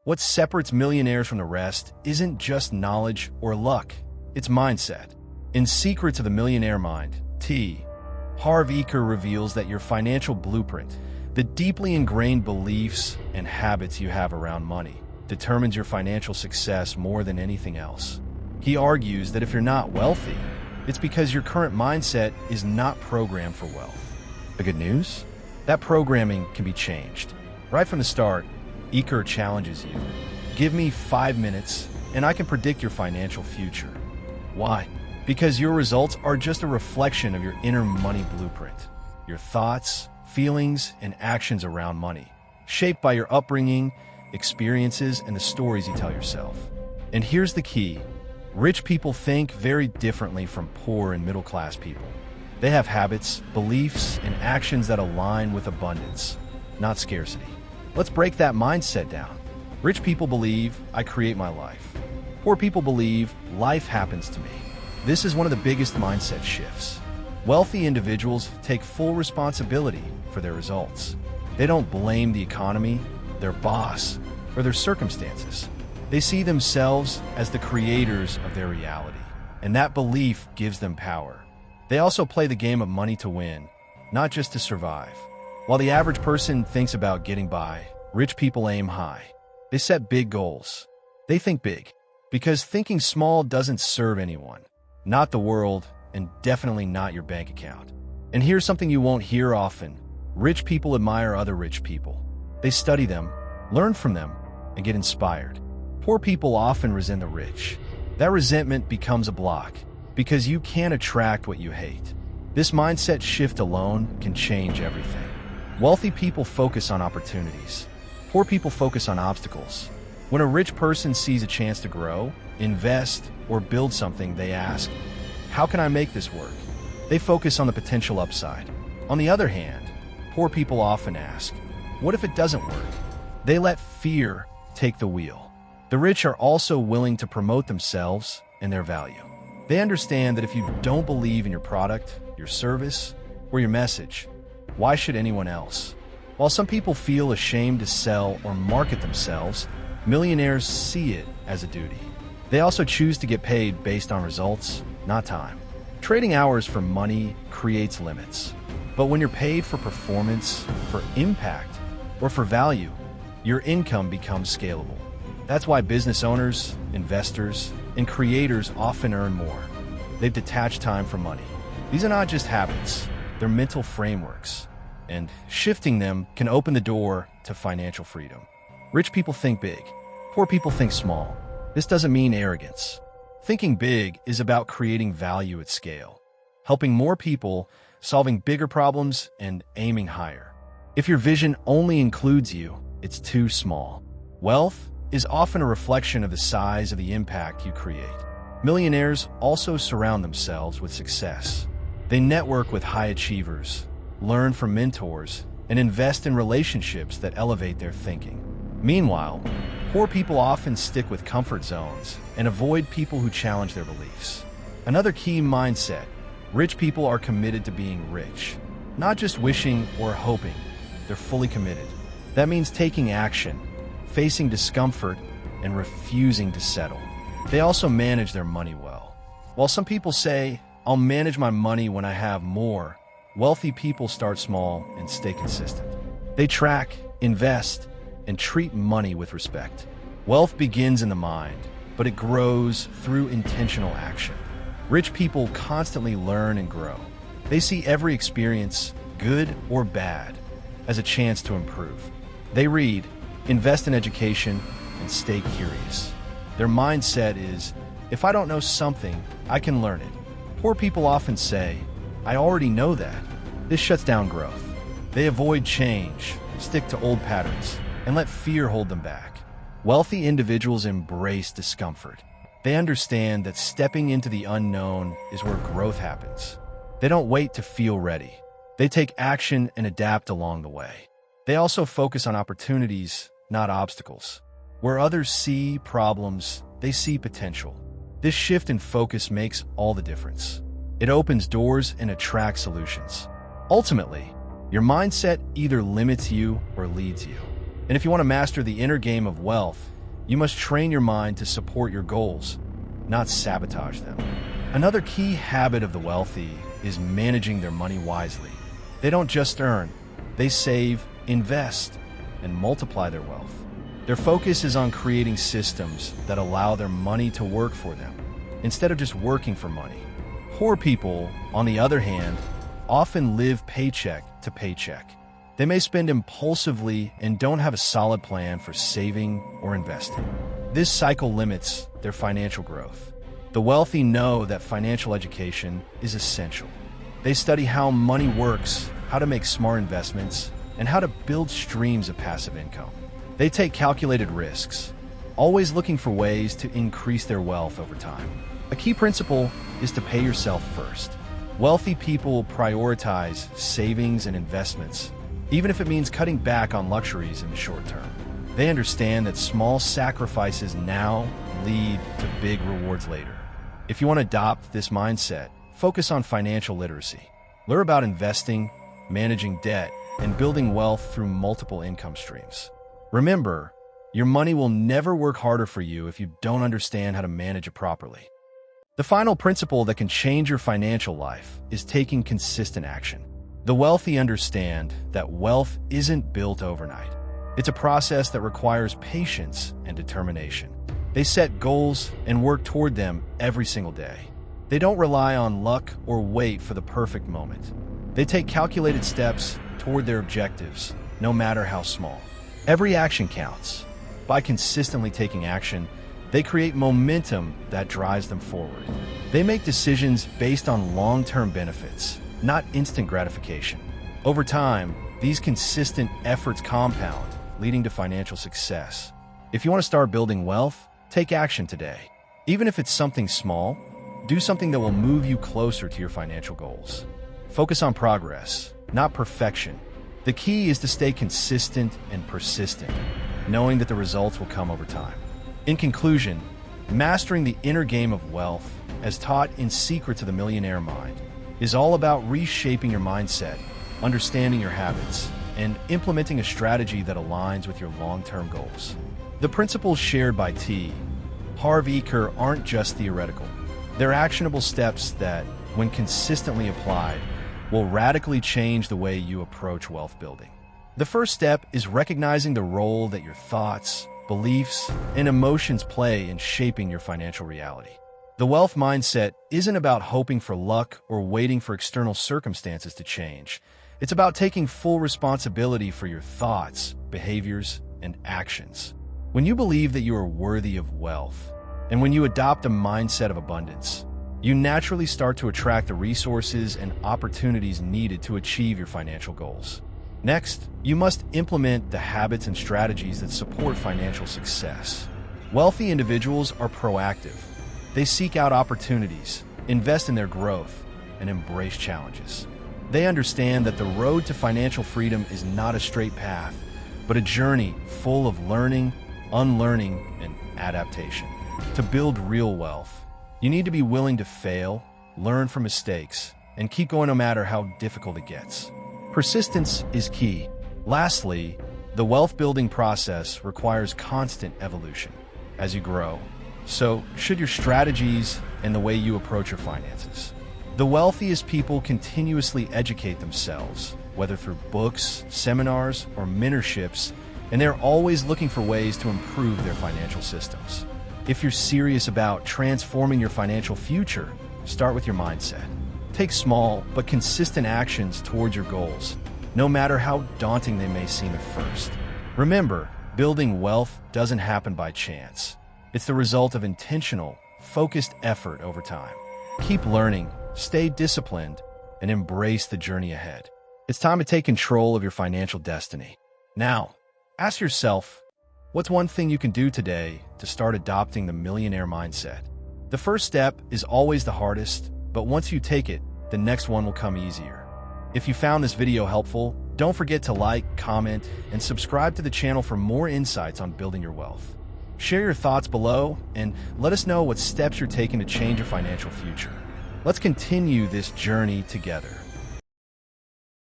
What separates millionaires from the rest isn't just knowledge or luck, it's mindset. In Secrets of the Millionaire Mind, Harv Eker reveals that your financial blueprint, the deeply ingrained beliefs and habits you have around money, determines your financial success more than anything else. He argues that if you're not wealthy, it's because your current mindset is not programmed for wealth. The good news? That programming can be changed. Right from the start, Eker challenges you. Give me 5 minutes, and I can predict your financial future. Why? Because your results are just a reflection of your inner money blueprint. Your thoughts, feelings, and actions around money, shaped by your upbringing, experiences, and the stories you tell yourself. And here's the key. Rich people think very differently from poor and middle-class people. They have habits, beliefs, and actions that align with abundance, not scarcity. Let's break that mindset down. Rich people believe, I create my life. Poor people believe, life happens to me. This is one of the biggest mindset shifts. Wealthy individuals take full responsibility for their results. They don't blame the economy, their boss, or their circumstances. They see themselves as the creators of their reality, and that belief gives them power. They also play the game of money to win, not just to survive. While the average person thinks about getting by, rich people aim high. They set big goals. They think big, because thinking small doesn't serve anyone. Not the world, and definitely not your bank account. And here's something you won't hear often. Rich people admire other rich people. They study them, learn from them, and get inspired. Poor people often resent the rich. That resentment becomes a block, because you can't attract what you hate. This mindset shift alone can change everything. Wealthy people focus on opportunities. Poor people focus on obstacles. When a rich person sees a chance to grow, invest, or build something, they ask, how can I make this work? They focus on the potential upside. On the other hand, poor people often ask, what if it doesn't work? They let fear take the wheel. The rich are also willing to promote themselves and their value. They understand that if you don't believe in your product, your service, or your message, why should anyone else? While some people feel ashamed to sell or market themselves, millionaires see it as a duty. They also choose to get paid based on results, not time. Trading hours for money creates limits. But when you're paid for performance, for impact, or for value, your income becomes scalable. That's why business owners, investors, and creators often earn more. They've detached time from money. These are not just habits, they're mental frameworks. And shifting them can open the door to financial freedom. Rich people think big. Poor people think small. This doesn't mean arrogance. Thinking big is about creating value at scale, helping more people, solving bigger problems, and aiming higher. If your vision only includes you, it's too small. Wealth is often a reflection of the size of the impact you create. Millionaires also surround themselves with success. They network with high achievers, learn from mentors, and invest in relationships that elevate their thinking. Meanwhile, poor people often stick with comfort zones and avoid people who challenge their beliefs. Another key mindset: rich people are committed to being rich, not just wishing or hoping. They're fully committed. That means taking action, facing discomfort, and refusing to settle. They also manage their money well. While some people say, I'll manage my money when I have more, wealthy people start small and stay consistent. They track, invest, and treat money with respect. Wealth begins in the mind, but it grows through intentional action. Rich people constantly learn and grow. They see every experience, good or bad, as a chance to improve. They read, invest in education, and stay curious. Their mindset is, if I don't know something, I can learn it. Poor people often say, I already know that. This shuts down growth. They avoid change, stick to old patterns, and let fear hold them back. Wealthy individuals embrace discomfort. They understand that stepping into the unknown is where growth happens. They don't wait to feel ready. They take action and adapt along the way. They also focus on opportunities, not obstacles. Where others see problems, they see potential. This shift in focus makes all the difference. It opens doors and attracts solutions. Ultimately, your mindset either limits you or leads you. And if you want to master the inner game of wealth, you must train your mind to support your goals, not sabotage them. Another key habit of the wealthy is managing their money wisely. They don't just earn, they save, invest, and multiply their wealth. Their focus is on creating systems that allow their money to work for them, instead of just working for money. Poor people, on the other hand, often live paycheck to paycheck. They may spend impulsively and don't have a solid plan for saving or investing. This cycle limits their financial growth. The wealthy know that financial education is essential. They study how money works, how to make smart investments, and how to build streams of passive income. They take calculated risks, always looking for ways to increase their wealth over time. A key principle is to pay yourself first. Wealthy people prioritize savings and investments, even if it means cutting back on luxuries in the short term. They understand that small sacrifices now lead to big rewards later. If you want to adopt this mindset, focus on financial literacy. Learn about investing, managing debt, and building wealth through multiple income streams. Remember, your money will never work harder for you if you don't understand how to manage it properly. The final principle that can change your financial life is taking consistent action. The wealthy understand that wealth isn't built overnight. It's a process that requires patience and determination. They set goals and work toward them every single day. They don't rely on luck or wait for the perfect moment. They take calculated steps toward their objectives, no matter how small. Every action counts. By consistently taking action, they create momentum that drives them forward. They make decisions based on long-term benefits, not instant gratification. Over time, these consistent efforts compound, leading to financial success. If you want to start building wealth, take action today. Even if it's something small, do something that will move you closer to your financial goals. Focus on progress, not perfection. The key is to stay consistent and persistent, knowing that the results will come over time. In conclusion, mastering the inner game of wealth, as taught in Secrets of the Millionaire Mind, is all about reshaping your mindset, understanding your habits, and implementing a strategy that aligns with your long-term goals. The principles shared by Harv Eker aren't just theoretical. They're actionable steps that, when consistently applied, will radically change the way you approach wealth building. The first step is recognizing the role that your thoughts, beliefs, and emotions play in shaping your financial reality. The wealth mindset isn't about hoping for luck or waiting for external circumstances to change. It's about taking full responsibility for your thoughts, behaviors, and actions. When you believe that you are worthy of wealth, and when you adopt a mindset of abundance, you naturally start to attract the resources and opportunities needed to achieve your financial goals. Next, you must implement the habits and strategies that support financial success. Wealthy individuals are proactive. They seek out opportunities, invest in their growth, and embrace challenges. They understand that the road to financial freedom is not a straight path, but a journey full of learning, unlearning, and adaptation. To build real wealth, you need to be willing to fail, learn from mistakes, and keep going no matter how difficult it gets. Persistence is key. Lastly, the wealth-building process requires constant evolution as you grow. So should your strategies and the way you approach your finances. The wealthiest people continuously educate themselves, whether through books, seminars, or mentorships, and they're always looking for ways to improve their financial systems. If you're serious about transforming your financial future, start with your mindset. Take small but consistent actions towards your goals, no matter how daunting they may seem at first. Remember, building wealth doesn't happen by chance. It's the result of intentional, focused effort over time. Keep learning, stay disciplined, and embrace the journey ahead. It's time to take control of your financial destiny. Now, ask yourself, what's one thing you can do today to start adopting the millionaire mindset? The first step is always the hardest, but once you take it, the next one will come easier. If you found this video helpful, don't forget to like, comment, and subscribe to the channel for more insights on building your wealth. Share your thoughts below and let us know what steps you're taking to change your financial future. Let's continue this journey together.